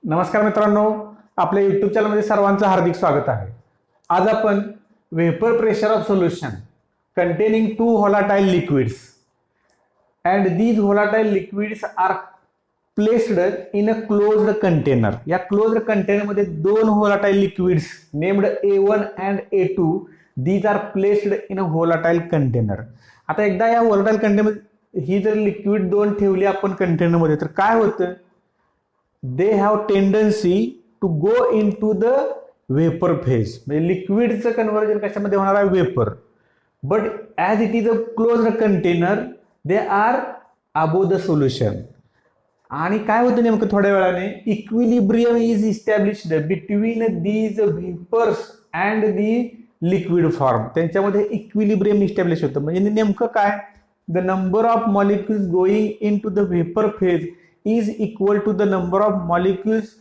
नमस्कार मित्रांनो, आपल्या युट्यूब चॅनलमध्ये सर्वांचं हार्दिक स्वागत आहे. आज आपण vapour pressure of solution containing two volatile liquids and these volatile liquids are placed in a closed container. या क्लोज्ड कंटेनरमध्ये दोन volatile liquids named A1 and A2 these are placed in a volatile container. आता एकदा या व्होलाटाइल container ही जर liquid दोन ठेवली आपण कंटेनरमध्ये तर काय होतं, they have tendency to go into the vapor phase. म्हणजे लिक्विडचं कन्व्हर्जन कशामध्ये होणार आहे, vapour. But as it is a closed container they are above the solution. आणि काय होतं नेमकं, थोड्या वेळाने equilibrium is established between these vapours and the liquid form. त्यांच्यामध्ये इक्विलिब्रियम इस्टॅब्लिश होतं. म्हणजे नेमकं काय, the number of molecules going into the vapour phase is equal to the number of molecules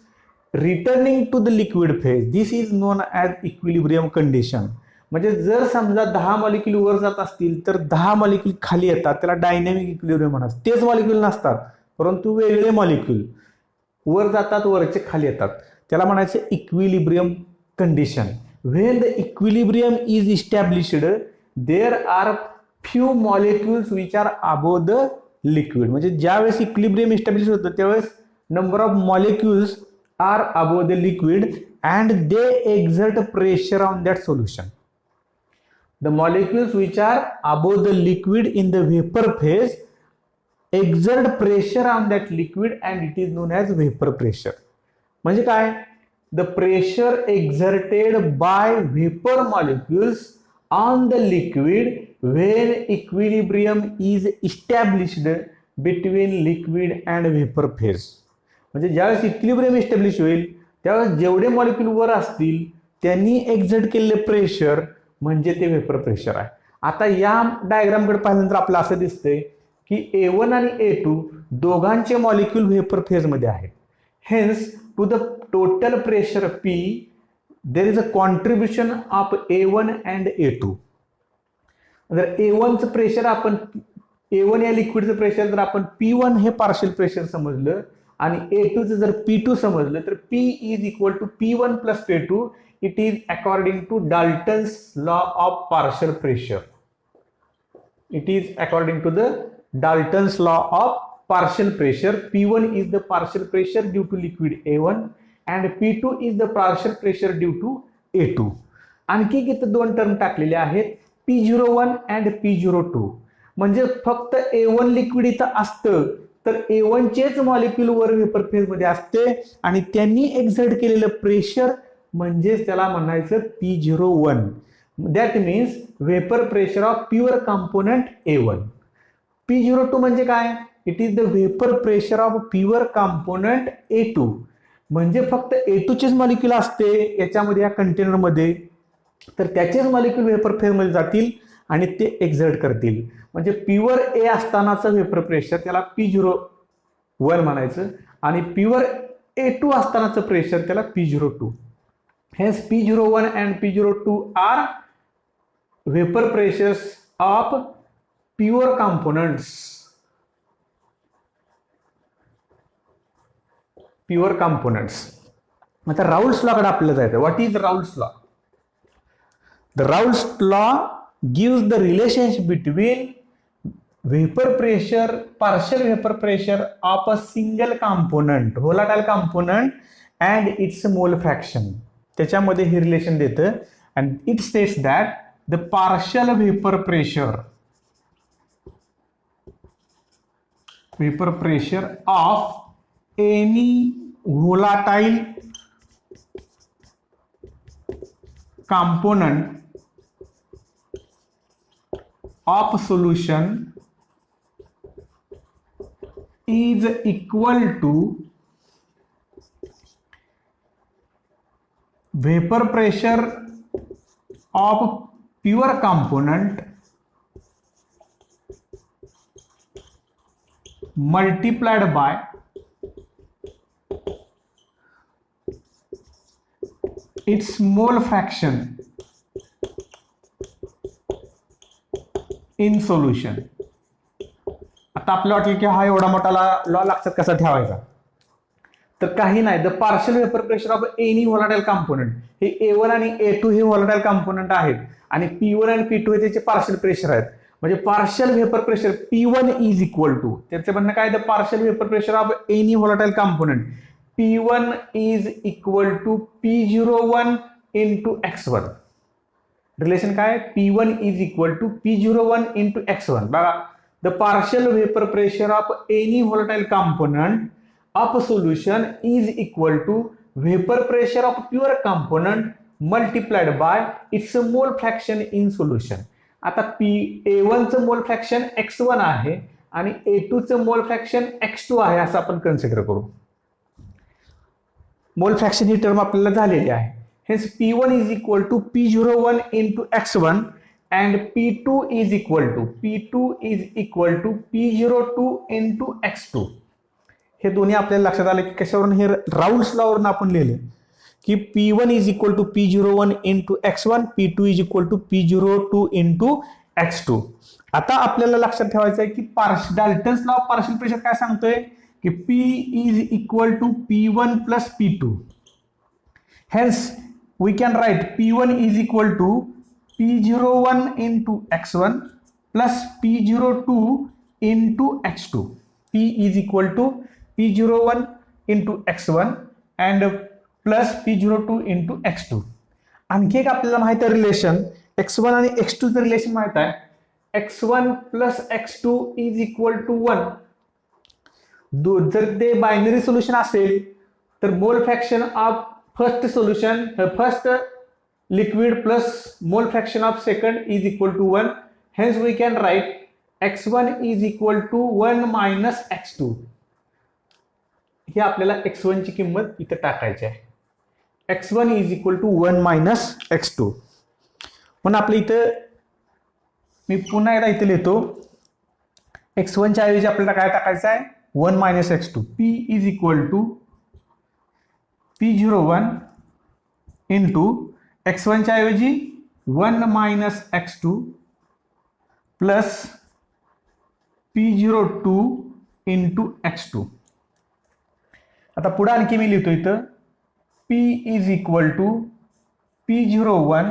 returning to the liquid phase. This is known as equilibrium condition. म्हणजे जर समजा 10 molecule वर जात असतील तर 10 मॉलिक्यूल खाली येतात, त्याला डायनॅमिक इक्विलिब्रियम म्हणतात. तेच मॉलिक्यूल नसतात परंतु वेगळे मॉलिक्यूल वर जातात, वरचे खाली येतात, त्याला म्हणायचं equilibrium condition. When the equilibrium is established there are few molecules which are above the liquid. म्हणजे ज्यावेळेस इक्विलिब्रियम इस्टॅब्लिश होतं त्यावेळेस number of molecules are above the liquid and they exert pressure on that solution. The molecules which are above the liquid in the vapour phase exert pressure on that liquid and it is known as vapour pressure. म्हणजे काय, the pressure exerted by vapour molecules on the liquid when equilibrium is established between liquid and vapor phase. म्हणजे ज्यावेळेस equilibrium establish होईल त्यावेळेस जेवढे molecule वर असतील त्यांनी एक्झर्ट केलेले प्रेशर म्हणजे ते व्हेपर प्रेशर आहे. आता या डायग्रामकडे पाहिल्यानंतर आपलं असं दिसतंय की A1 आणि A2 दोघांचे मॉलिक्यूल व्हेपर फेज मध्ये आहेत. Hence to the total pressure P there is a contribution of A1 and A2. जर A1 चं प्रेशर आपण A1 या लिक्विडचं प्रेशर जर आपण P1 हे पार्शियल प्रेशर समजलं आणि A2 चं जर P2 समजलं तर P is equal to P1 plus P2. It is according to Dalton's law of partial pressure. It is according to the Dalton's law of partial pressure. P1 is the partial pressure due to liquid A1 and P2 is the partial pressure due to A2. आणखी इथं दोन term टाकलेले आहेत, P01 and P02. म्हणजे फक्त A1 liquid इथं असतं तर A1 चेच मॉलिक्यूल वर व्हेपर फेज मध्ये असते आणि त्यांनी एक्झर्ट केलेलं प्रेशर म्हणजेच त्याला म्हणायचं P01. That means vapour pressure of pure component A1. P02 म्हणजे काय, it is the vapour pressure of pure component A2. म्हणजे फक्त A2 चेच मॉलिक्यूल असते याच्यामध्ये या कंटेनरमध्ये तर त्याचेच मॉलिक्यूल व्हेपर फेज मध्ये जातील आणि ते एक्झर्ट करतील. म्हणजे प्युअर A असतानाचं व्हेपर प्रेशर त्याला P01 म्हणायचं आणि प्युअर A2 असतानाचं प्रेशर त्याला P02. Hence P01 and P02 are vapour pressures of pure components. Pure components. आता राउल्स लॉ कडे आपल्याला जायचं. What is Raoult's law? The Raoult's law gives the relationship between vapour pressure, partial vapour pressure of a single component, volatile component and its mole fraction. त्याच्यामध्ये हे relation देतं and it states that the partial vapour pressure of any volatile component of solution is equal to vapor pressure of pure component multiplied by its mole fraction in solution. आता आपल्याला वाटेल की हा एवढा मोठा लॉ लक्षात कसा ठेवायचा, तर काही नाही, the partial vapour pressure of any volatile component, हे A1 आणि A2 हे व्होलाटाईल कंपोनंट आहेत आणि P1 आणि P2 हे त्याचे पार्शियल प्रेशर आहेत. म्हणजे partial vapour pressure P1 is equal to, त्याचं म्हणणं काय, the partial vapour pressure of any volatile component P1 is equal to P01 into X1. Relation काय, P1 is equal to P01 into X1. बघा, the partial vapour pressure of any volatile component of solution is equal to vapor pressure of pure component multiplied by its mole fraction in solution. आता A1 चं मोल fraction X1 आहे आणि A2 चं मोल fraction X2 आहे असं आपण कन्सिडर करू. मोल फ्रॅक्शन ही टर्म आपल्याला झालेली आहे. Hence P1 is equal to P01 into X1 and P2 is equal to P02 into X2. हे दोन्ही आपल्याला लक्षात आले की कशावरून, हे राउल्स लॉवरून आपण लिहिले की P1 is equal to P01 into X1, P2 is equal to P02 into X2. आता आपल्याला लक्षात ठेवायचं आहे की Dalton's law of partial pressure काय सांगतोय की P is equal to P1 plus P2. Hence we can write P1 is equal to P01 into X1 plus P02 into X2. P is equal to P01 into X1 and plus P02 into X2. आणखी एक आपल्याला माहित आहे relation, X1 आणि X2 चं relation माहित आहे. X1 plus X2 is equal to 1. जर ते बायनरी सोल्युशन असेल तर mole fraction of first solution, first liquid plus mole fraction of second is equal to 1. Hence we can write X1 is equal to 1 minus X2. हे आपल्याला X1 ची किंमत इथे टाकायची आहे. X1 is equal to 1 minus X2. म्हणून आपल्या इथं मी पुन्हा एकदा इथे लिहितो, X1 च्या ऐवजी आपल्याला काय टाकायचं आहे, 1 minus X2. P is equal to P01 into X1 च्या ऐवजी 1 minus X2 plus P02 into X2. आता पुढे आणखी मी लिहितो इथं P is equal to P01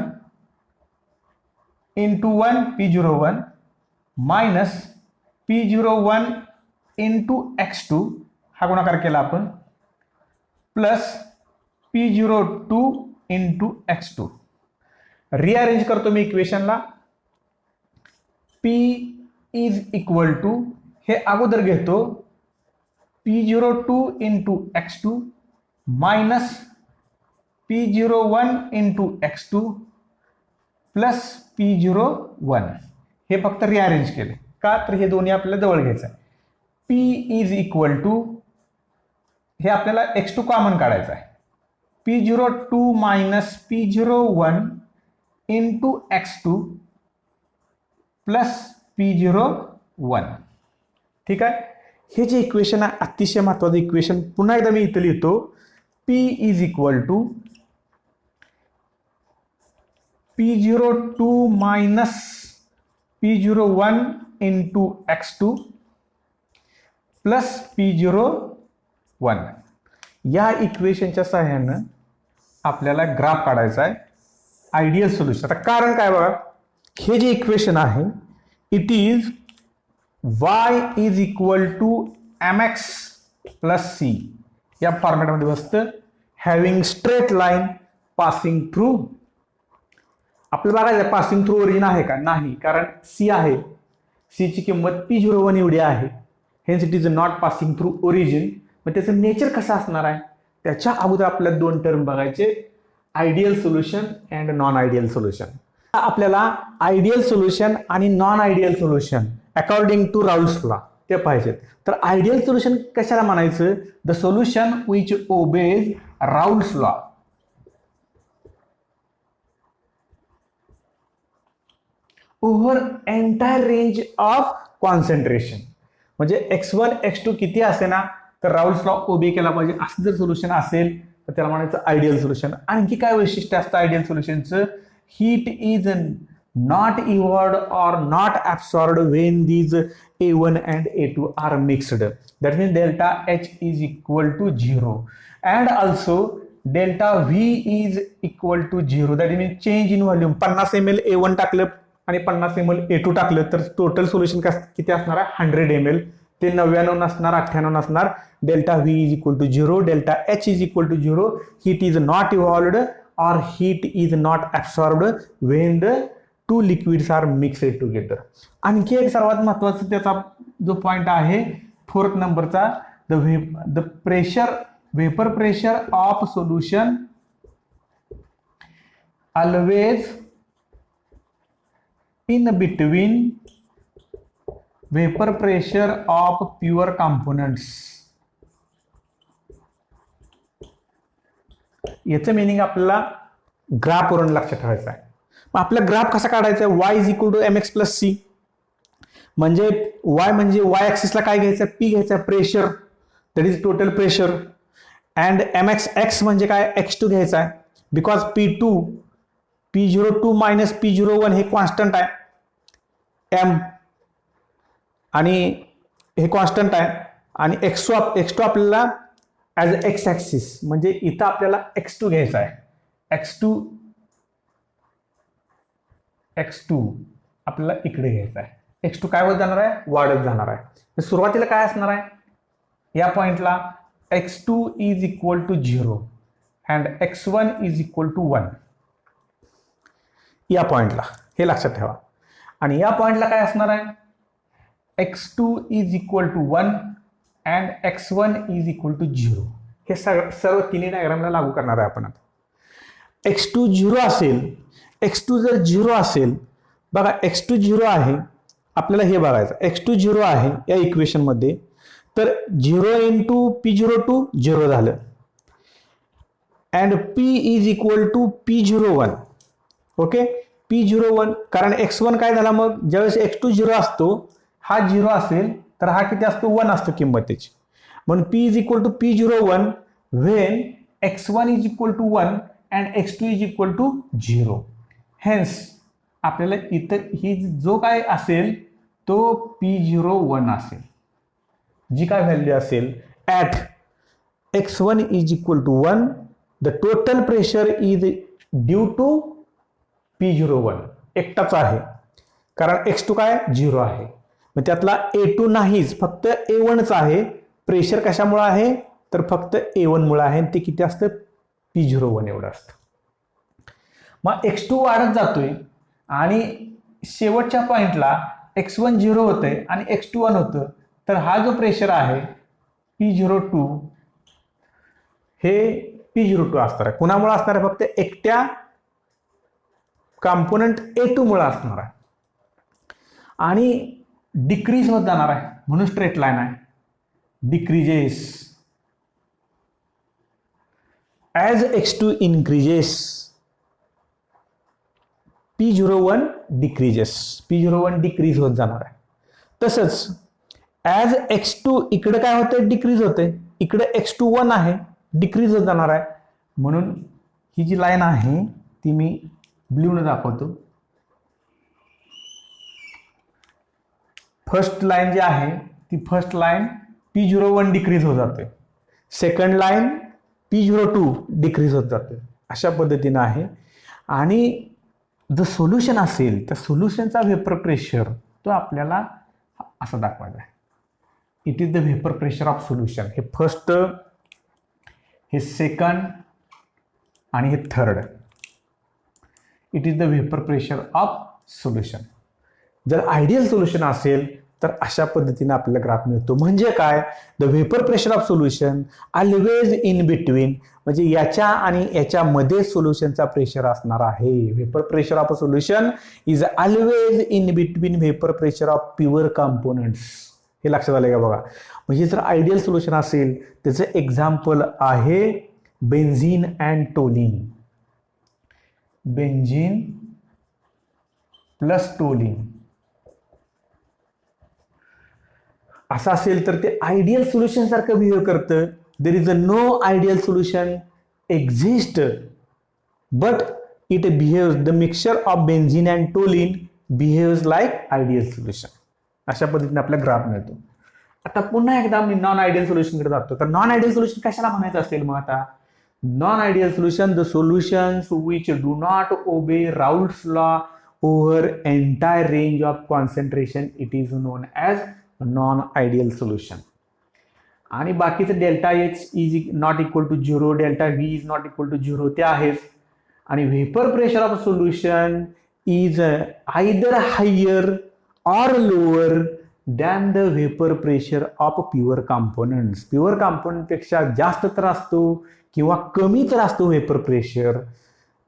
into 1 P01 minus P01 into X2, हा गुणाकार केला आपण, plus P02 into X2. Rearrange करतो मी इक्वेशनला. P इज इक्वल टू, हे अगोदर घेतो, P02 into X2 minus P01 into X2 plus P01. हे फक्त रिअरेंज केले का, तर हे दोन्ही आपल्याला जवळ घ्यायचं आहे. P इज इक्वल टू, हे आपल्याला X2 कॉमन काढायचं आहे, P02 minus P01 into X2 plus P01. ठीक आहे. हे जे इक्वेशन आहे अतिशय महत्वाचं इक्वेशन, पुन्हा एकदा मी इथे लिहितो, P is equal to P02 minus P01 into X2 plus P01. या इक्वेशनच्या सहाय्यानं आपल्याला ग्राफ काढायचा आहे आयडियल सोल्युशन. आता कारण काय बघा, हे जे इक्वेशन आहे it is y is equal to mx plus c, या फॉर्मॅटमध्ये बसतं. Having straight line passing through, आपल्याला बघायचं पासिंग थ्रू ओरिजिन आहे का, नाही, कारण c आहे, c ची किंमत P01 एवढी आहे. Hence it is not passing through origin. मग त्याचं नेचर कसं असणार आहे, त्याच्या अगोदर आपल्याला दोन टर्म बघायचे, ideal solution and non ideal solution. आपल्याला आयडियल सोल्युशन आणि non ideal solution according to Raoult's law ते पाहिजेत. तर आयडियल सोल्युशन कशाला म्हणायचं, the solution which obeys Raoult's law. Over entire range of concentration, म्हणजे X1 X2 किती असे ना तर राउल्स लॉ ओबे केला पाहिजे. असं जर सोल्युशन असेल तर त्याला म्हणायचं आयडियल सोल्युशन. आणखी काय वैशिष्ट्य असतं आयडियल सोल्युशनचं, heat is not evolved or not absorbed when these A1 and A2 are mixed. That means delta H is equal to 0 and also delta V is equal to 0. That means change in volume. 50 ml A1 टाकलं आणि 50 ml A2 टाकलं तर total solution किती असणार आहे 100 ml. ते 99 नसणार 98 नसणार. Delta V is equal to 0, delta H is equal to 0. Heat is not evolved or heat is not absorbed when the two liquids are mixed together. आणखी एक सर्वात महत्त्वाचा त्याचा जो पॉइंट आहे 4th नंबरचा, the pressure vapour pressure of solution always in between vapor pressure of pure components. याचं meaning आपल्याला ग्राफ वरून लक्षात ठेवायचं आहे. मग आपला ग्राफ कसा काढायचा आहे? y is equal to mx plus c. म्हणजे y म्हणजे y ऍक्सिसला काय घ्यायचं? p घ्यायचं pressure, that is total pressure. And mx x म्हणजे काय? x2 घ्यायचा आहे. बिकॉज P02 मायनस P01 हे कॉन्स्टंट आहे m आणि हे कॉन्स्टंट आहे आणि x2 आपल्याला ॲज अ एक्स ॲक्सिस म्हणजे इथं आपल्याला x2 घ्यायचा आहे. x2 आपल्याला इकडे घ्यायचा आहे. x2 काय होत जाणार आहे? वाढत जाणार आहे. सुरुवातीला काय असणार आहे? या पॉइंटला x2 is equal to 0 and x1 is equal to 1. या पॉइंटला हे लक्षात ठेवा. आणि या पॉइंटला काय असणार आहे? x2 is equal to 1 and x1 is equal to 0. हे सर्व तिन्ही डायग्रामला लागू करणार आहे आपण आता. x2 0 असेल, x2 जर 0 असेल, बघा x2 0 आहे, आपल्याला हे बघायचं x2 0 आहे या इक्वेशनमध्ये, तर 0 इंटू P02 0 झालं and P is equal to P01. Okay, P01 कारण x1 काय झाला? मग ज्यावेळेस x2 0 असतो, हा 0 असेल तर हा किती असतो? 1 असतो किंमत त्याची. म्हणून P is equal to P01 when x1 is equal to 1 and x2 is equal to 0. Hence आपल्याला इथं ही जो काय असेल तो P01 असेल, जी काय व्हॅल्यू असेल at x1 is equal to 1 the total pressure is due to P01 एकटाच आहे कारण x2 काय 0 आहे. मग त्यातला A2 नाहीच, फक्त A1च आहे. प्रेशर कशामुळे आहे? तर फक्त A1 मुळे आहे. ते किती असतं? P01 एवढं असतं. मग x2 वाढत जातोय आणि शेवटच्या पॉइंटला x1 0 होतंय आणि x2 1 होतं. तर हा जो प्रेशर आहे P02 हे P02 असणार आहे. कुणामुळे असणार आहे? फक्त एकट्या कॉम्पोनंट A2 मुळे असणार आहे आणि डिक्रीज होत जाणार आहे. म्हणून स्ट्रेट लाईन आहे. Decreases as x2 increases P01 decreases. P01 decrease होत जाणार आहे. तसंच ॲज x2 इकडे काय होतं? डिक्रीज होते. इकडे x2 1 आहे, डिक्रीज होत जाणार आहे. म्हणून ही जी लाईन आहे ती मी ब्ल्यूने दाखवतो. फर्स्ट लाईन जी आहे ती फर्स्ट लाईन P01 डिक्रीज होत जाते. सेकंड लाईन P02 डिक्रीज होत जाते. अशा पद्धतीनं आहे. आणि जो सोल्युशन असेल त्या सोल्युशनचा व्हेपर प्रेशर तो आपल्याला असं दाखवायचा आहे. It is the vapour pressure of solution. हे फर्स्ट, हे सेकंड आणि हे third. It is the vapour pressure of solution. जर आयडियल सोल्युशन असेल तर अशा पद्धतीने आपल्याला ग्राफ मिळतो. म्हणजे काय? The vapour pressure of solution always in between, म्हणजे याच्या आणि याच्यामध्ये सोल्युशनचा प्रेशर असणार आहे. Vapour pressure of a solution is always in between vapour pressure of pure components. हे लक्षात आलं का? बघा, म्हणजे जर आयडियल सोल्युशन असेल त्याचं एक्झाम्पल आहे benzene and toluene. Benzene plus toluene असं असेल तर ते आयडियल सोल्युशन सारखं बिहेव करतं. There is a no ideal solution exist but it behaves, the mixture of benzene and toluene behaves like ideal solution. अशा पद्धतीने आपला ग्राफ मिळतो. आता पुन्हा एकदा मी नॉन आयडियल सोल्युशनकडे जातो. तर नॉन आयडियल सोल्युशन कशाला म्हणायचं असेल मग आता? Non ideal solution, the solutions which do not obey Raoult's law over entire range of concentration, it is known as non ideal solution. आणि बाकीचं delta H is not equal to 0, delta V is not equal to 0 ते आहेच. आणि vapour pressure of solution is either higher or lower than the vapor pressure of pure components. Pure component पेक्षा जास्त तर असतो किंवा कमी तर असतो vapour pressure.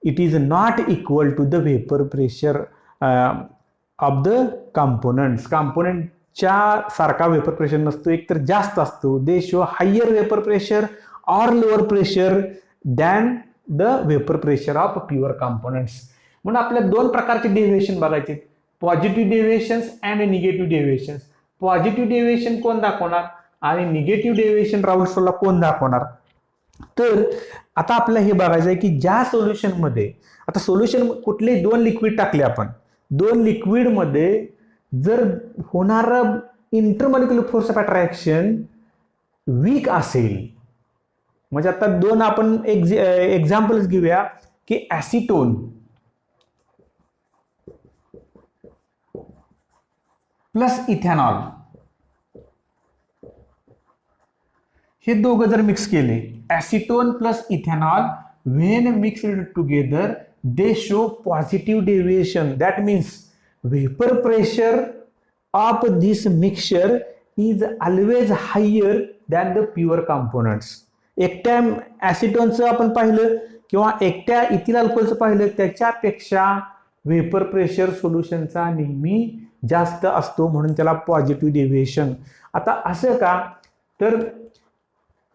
It is not equal to the vapour pressure of the components. कॉम्पोनंटच्या सारखा व्हेपर प्रेशर नसतो, एक तर जास्त असतो. They show higher vapour pressure or lower pressure than the vapour pressure of pure components. म्हणून आपल्याला दोन प्रकारचे डेव्हिएशन बघायचे, positive deviations and negative deviations. Positive deviation कोण दाखवणार आणि निगेटिव्ह डेव्हिएशन राउल्ट्स लॉ कोण दाखवणार? तर आता आपल्याला हे बघायचं आहे की ज्या सोल्युशनमध्ये, आता सोल्युशन कुठले दोन लिक्विड टाकले आपण, दोन लिक्विडमध्ये जर होणारं intermolecular force of attraction weak असेल, म्हणजे आता दोन आपण एक्झाम्पल्स घेऊया की ॲसिटोन प्लस इथेनॉल, हे दोघं जर मिक्स केले, acetone plus ethanol, when mixed together they show positive deviation. That means vapour pressure of this mixture is always higher than the pure components. एकट्या ॲसिटोनचं आपण पाहिलं किंवा एकट्या इथिल अल्कोहोलचं पाहिलं, त्याच्यापेक्षा व्हेपर प्रेशर सोल्युशनचा नेहमी जास्त असतो, म्हणून त्याला पॉझिटिव्ह डेव्हिएशन. आता असं का? तर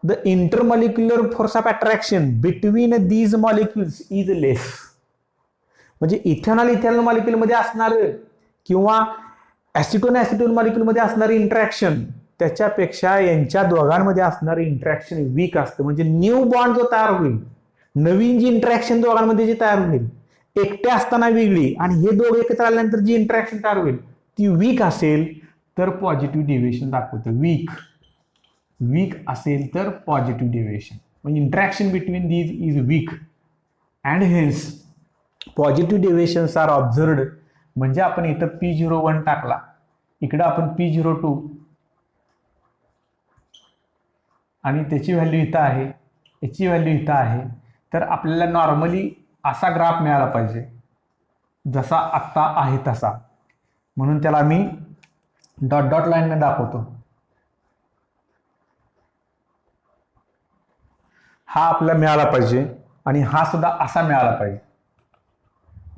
the intermolecular force of attraction between these molecules is less. म्हणजे इथेनॉल मॉलिक्युलमध्ये असणार किंवा ॲसिटोन मॉलिक्युलमध्ये असणारी इंटरॅक्शन त्याच्यापेक्षा यांच्या दोघांमध्ये असणारं इंटरॅक्शन वीक असतं. म्हणजे न्यू बॉन्ड जो तयार होईल, नवीन जी इंटरॅक्शन दोघांमध्ये जी तयार होईल, एकट्या असताना वेगळी आणि हे दोघं एकत्र आल्यानंतर जी इंटरॅक्शन तयार होईल ती वीक असेल तर पॉझिटिव्ह डेव्हिएशन दाखवतं. वीक असेल तर पॉझिटिव्ह डेव्हिएशन, म्हणजे interaction between these is weak and hence positive deviations are observed. म्हणजे आपण इथं P01 टाकला, इकडं आपण P02 आणि त्याची व्हॅल्यू इथं आहे, याची व्हॅल्यू इथं आहे, तर आपल्याला नॉर्मली असा ग्राफ मिळाला पाहिजे जसा आत्ता आहे तसा. म्हणून त्याला मी डॉट डॉट लाईनने दाखवतो. हा आपल्याला मिळाला पाहिजे आणि हा सुद्धा असा मिळाला पाहिजे,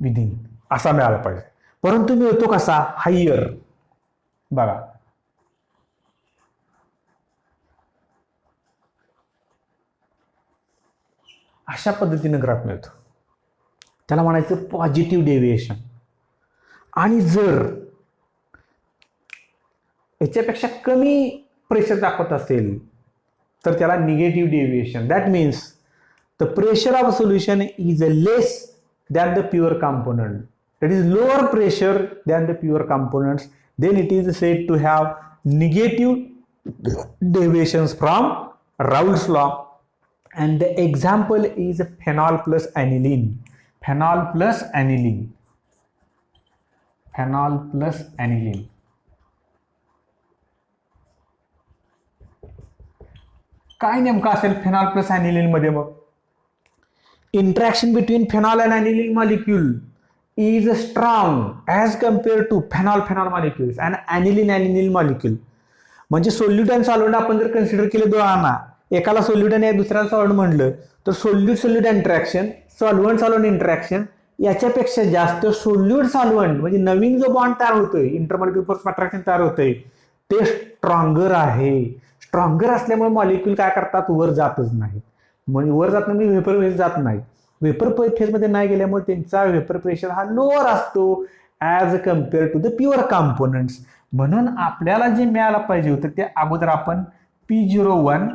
विधिन असा मिळाला पाहिजे. परंतु मिळतो कसा? हायर. बघा, अशा पद्धतीने ग्राफ मिळतो, त्याला म्हणायचं पॉझिटिव्ह डेव्हिएशन. आणि जर याच्यापेक्षा कमी प्रेशर दाखवत असेल तर त्याला negative deviation. That means the pressure of solution is less than the pure component, that is lower pressure than the pure components, then it is said to have negative deviations from Raoult's law. And the example is phenol plus aniline. Phenol plus aniline. Phenol plus aniline. काय नेमकं असेल phenol plus aniline मध्ये? मग interaction between phenol and aniline molecule is strong as compare to phenol molecules and aniline molecule. म्हणजे solute and solvent आपण जर consider केले दोघांना, एकाला सोल्यूट आणि दुसऱ्याला सॉल्व्हंट म्हणलं तर सोल्यूट इंटरॅक्शन, सॉल्व्हंट इंटरॅक्शन याच्यापेक्षा जास्त सोल्यूट सॉल्व्हंट म्हणजे नवीन जो बॉन्ड तयार होतोय, इंटरमॉलिक्युलर फोर्स अट्रॅक्शन तयार होतंय ते स्ट्रॉंगर आहे. स्ट्रॉंगर असल्यामुळे मॉलिक्यूल काय करतात? वर जातच नाही. म्हणजे वर जात नाही, व्हेपर फेज जात नाही. व्हेपर फेजमध्ये नाही गेल्यामुळे त्यांचा व्हेपर प्रेशर हा लोअर असतो as compare to the pure components. म्हणून आपल्याला जे मिळायला पाहिजे होतं ते अगोदर आपण P01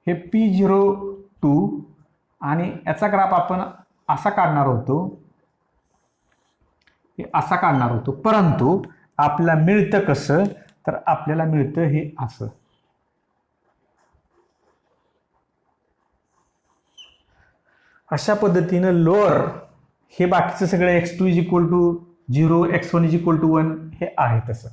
हे P02 आणि याचा ग्राफ आपण असा काढणार होतो, परंतु आपल्याला मिळतं कसं, तर आपल्याला मिळतं हे असं. अशा पद्धतीनं लोअर हे बाकीचं सगळं x2 is equal to 0, x1 is equal to 1 हे आहे तसं.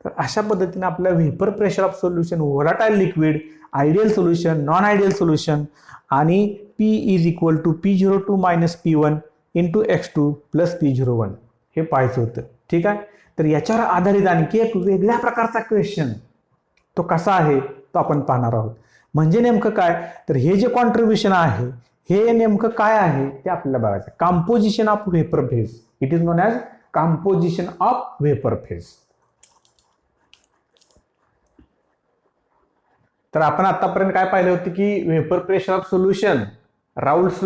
तर अशा पद्धतीने आपल्या vapour pressure of solution, volatile liquid, ideal solution, non ideal solution आणि P is equal to P02 minus P1 into x2 plus P01 हे पाहायचं होतं. ठीक आहे. तर याच्यावर आधारित आणखी एक वेगळ्या प्रकारचा क्वेश्चन तो कसा आहे तो आपण पाहणार आहोत. म्हणजे नेमकं काय, तर हे जे कॉन्ट्रीब्युशन आहे हे नेमकं काय आहे ते आपल्याला बघायचं. Composition of vapour phase, it is known as composition of vapour phase. तर आपण आतापर्यंत काय पाहिलं होतं की vapour pressure of solution, Raoult's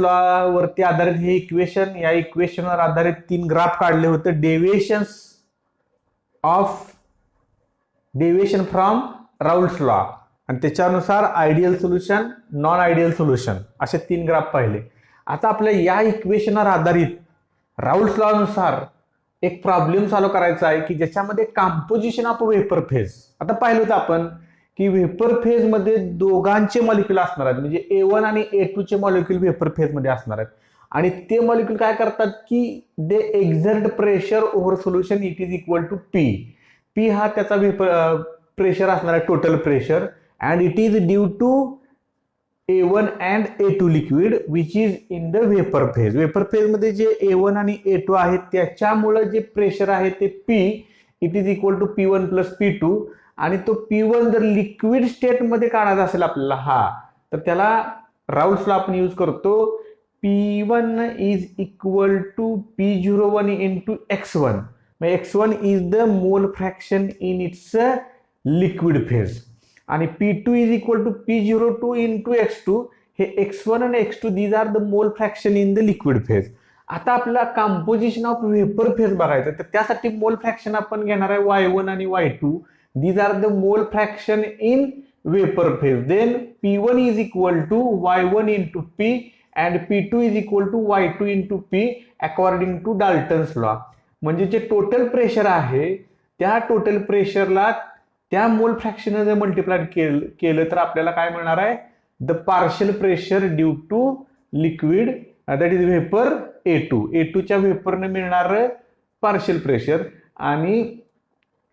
law वरती आधारित हे इक्वेशन, या इक्वेशनवर आधारित 3 ग्राफ काढले होते. डेव्हिएशन फ्रॉम राऊल्स लॉ आणि त्याच्यानुसार ideal solution, non ideal solution असे 3 ग्राफ पाहिले. आता आपल्या या इक्वेशनवर आधारित राऊल्स लॉ नुसार एक प्रॉब्लेम सॉल्व्ह करायचा आहे की ज्याच्यामध्ये कंपोजिशन ऑफ व्हेपर फेज. आता पाहिलं होतं आपण की व्हेपर फेज मध्ये दोघांचे मॉलिक्यूल असणार आहेत, म्हणजे A1 आणि A2 चे मॉलिक्यूल व्हेपर फेज मध्ये असणार आहेत आणि ते मॉलिक्यूल काय करतात की they exert pressure over solution, it is equal to P हा त्याचा व्हेपर प्रेशर असणार आहे, total pressure, and it is due to A1 and A2 liquid which is in the vapour phase. Vapour phase मध्ये जे A1 आणि A2 आहेत त्याच्यामुळे जे प्रेशर आहे ते P, it is equal to P1 plus P2. आणि तो P1 जर लिक्विड स्टेट मध्ये काढायचा असेल आपल्याला तर त्याला राऊल्स लॉ आपण यूज करतो. P1 is equal to P01 into x1. x1 is the mole fraction in its liquid phase आणि P2 is equal to P02 into x2. हे x1 आणि x2 these are the mole fraction in the liquid phase. आता आपल्याला composition of vapour phase बघायचं, तर त्यासाठी मोल fraction आपण घेणार आहे y1 आणि y2. These are the mole fraction in vapor phase. Then P1 is equal to Y1 into P and P2 is equal to Y2 into P according to Dalton's law. म्हणजे जे total pressure आहे त्या total प्रेशरला त्या मोल fraction जर multiply केलं तर आपल्याला काय मिळणार आहे, the partial pressure due to liquid that is vapour A2 च्या व्हेपरने मिळणार पार्शियल प्रेशर आणि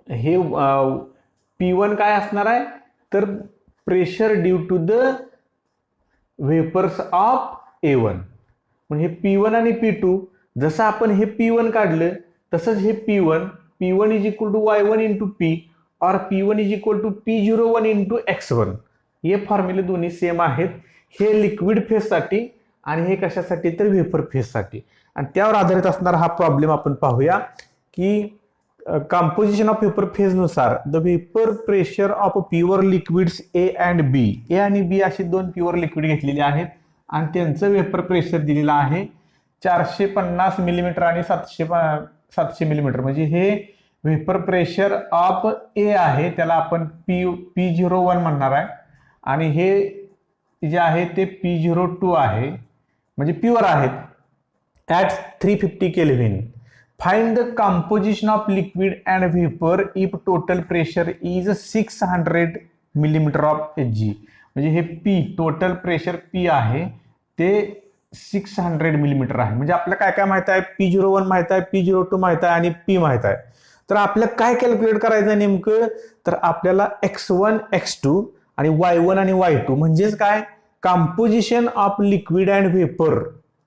हे P1 काय असणार आहे तर pressure due to the vapours of A1. म्हणजे P1 आणि P2 जसं आपण हे P1 काढलं तसंच हे P1 is equal to Y1 into P और P1 is equal to P01 into x1. हे फॉर्म्युले दोन्ही सेम आहेत. हे लिक्विड फेजसाठी आणि हे कशासाठी तर व्हेपर फेजसाठी. आणि त्यावर आधारित असणारा हा प्रॉब्लेम आपण पाहूया की कंपोजिशन ऑफ व्हेपर फेज नुसार the vapour pressure of pure liquids A and B. A आणि B अशी 2 प्युअर लिक्विड घेतलेली आहेत आणि त्यांचं व्हेपर प्रेशर दिलेलं आहे 450 मिलीमीटर आणि 700 मिलीमीटर. म्हणजे हे व्हेपर प्रेशर ऑफ A आहे, त्याला आपण P01 म्हणणार आहे आणि हे जे आहे ते P02 आहे, म्हणजे प्युअर आहेत at 350 kelvin. Find the composition of liquid and vapor if total pressure is 600 millimeter of Hg. म्हणजे हे P टोटल प्रेशर P आहे ते 600 मिलीमीटर आहे. म्हणजे आपल्याला काय काय माहित आहे, P01 माहित आहे, P02 माहित आहे आणि P माहित आहे. तर आपल्याला काय कॅल्क्युलेट करायचं नेमकं, तर आपल्याला x1 x2 आणि y1 आणि y2 म्हणजेच काय composition of liquid and vapour.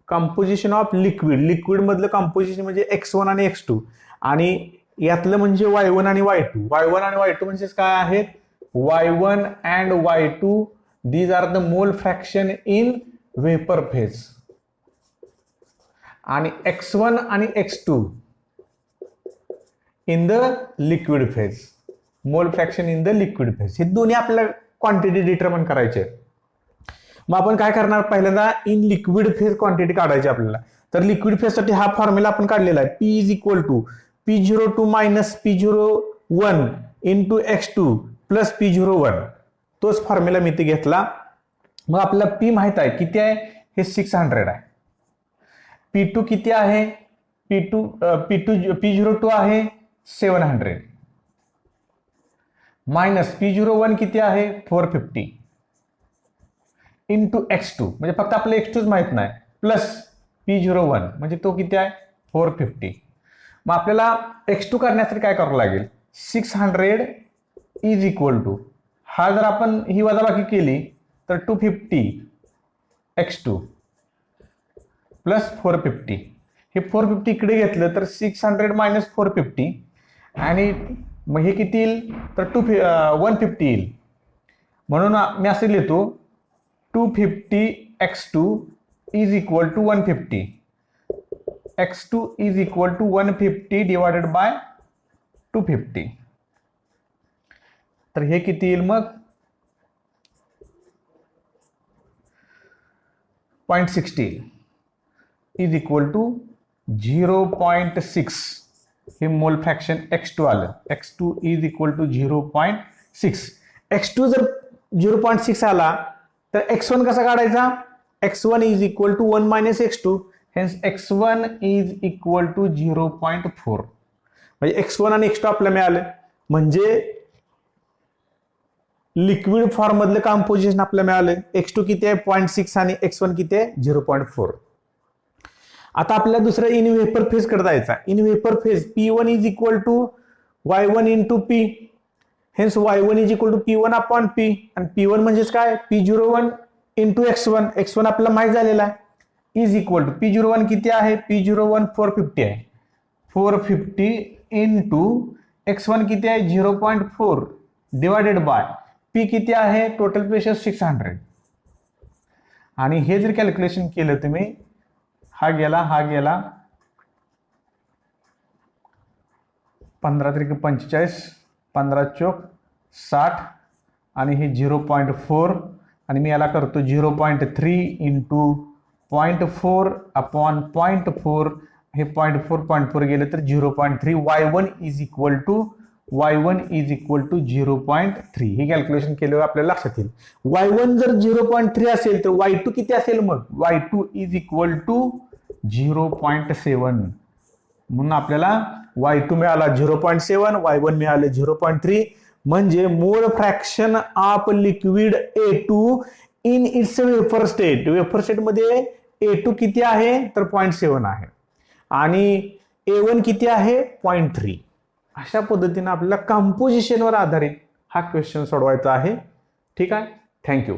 Composition of liquid मधलं कंपोजिशन म्हणजे x1 आणि x2 आणि यातलं म्हणजे y1 आणि y2. y1 आणि y2 म्हणजेच काय आहेत, y1 and y2 these are the mole fraction in vapour phase आणि x1 आणि x2 in the liquid phase, mole fraction in the liquid phase. हे दोन्ही आपल्याला क्वांटिटी डिटर्मिन करायचे. मग आपण काय करणार, पहिल्यांदा इन लिक्विड फेज क्वांटिटी काढायची आपल्याला. तर लिक्विड फेज साठी हा फॉर्म्युला आपण काढलेला आहे, P is equal to P02 minus P01 into x2 plus P01. तोच फॉर्म्युला मी ते घेतला. मग आपल्याला P माहित आहे किती आहे, हे 600 आहे. P2 किती आहे P02 आहे 700 मायनस P01 किती आहे 450 इंटू x2 म्हणजे फक्त आपल्याला x2 माहित नाही प्लस P01 म्हणजे तो किती आहे 450. मग आपल्याला x2 करण्यासाठी काय करावं लागेल 600 इज इक्वल टू हा जर आपण ही वजाबाकी केली तर 250 x2 प्लस 450 हे 450 इकडे घेतलं तर 600 मायनस 450 आणि मग हे किती येईल तर 150 येईल. म्हणून मी असे लिहितो 250 x2 is equal to 150 x2 is equal to 150 divided by 250. तर हे किती येईल मग 0.60 इज इक्वल टू 0.6 हे मोल फ्रॅक्शन x2 आलं x2 is equal to 0.6. x2 जर 0.6 आला तर x1 कसा काढायचा x1 is equal to 1 minus x2 hence x1 is equal to 0.4 म्हणजे x1 आणि x2 आपल्याला मिळाले म्हणजे लिक्विड फॉर्म मधले कॉम्पोजिशन आपल्याला मिळाले x2 किती आहे 0.6 आणि x1 किती आहे 0.4. आता आपल्याला दुसरा इन वेपर फेज करता यायचा in vapour phase P1 is equal to y1 into P hence y1 is equal to P1 upon P आणि P1 म्हणजेच काय P01 इंटू x1 आपल्याला माहित झालेला आहे इज इक्वल टू P01 किती आहे P01 450 आहे 450 इंटू x1 किती आहे 0.4 डिवायडेड बाय P किती आहे टोटल प्रेशर 600 आणि हे जर कॅल्क्युलेशन केलं तुम्ही हा गेला 15 त्रिक 45 15 चौक 60 आणि हे 0.4 आणि मी याला करतो 0.3 इंटू 0.4 अपॉन 0.4 हे 0.4 गेले तर 0.3 y1 इज इक्वल टू 0.3 हे कॅल्क्युलेशन केल्यावर आपल्याला लक्षात येईल. y1 जर 0.3 असेल तर y2 किती असेल मग y2 इज इक्वल टू 0.7 म्हणून आपल्याला y2 मिळाला 0.7 y1 मिळाले 0.3 म्हणजे मोल fraction of liquid A2 in its vapour state. Vapour state मध्ये A2 किती आहे तर 0.7 आहे आणि A1 किती आहे 0.3. अशा पद्धतीने आपल्याला कंपोजिशनवर आधारित हा क्वेश्चन सोडवायचा आहे. ठीक आहे. थँक्यू.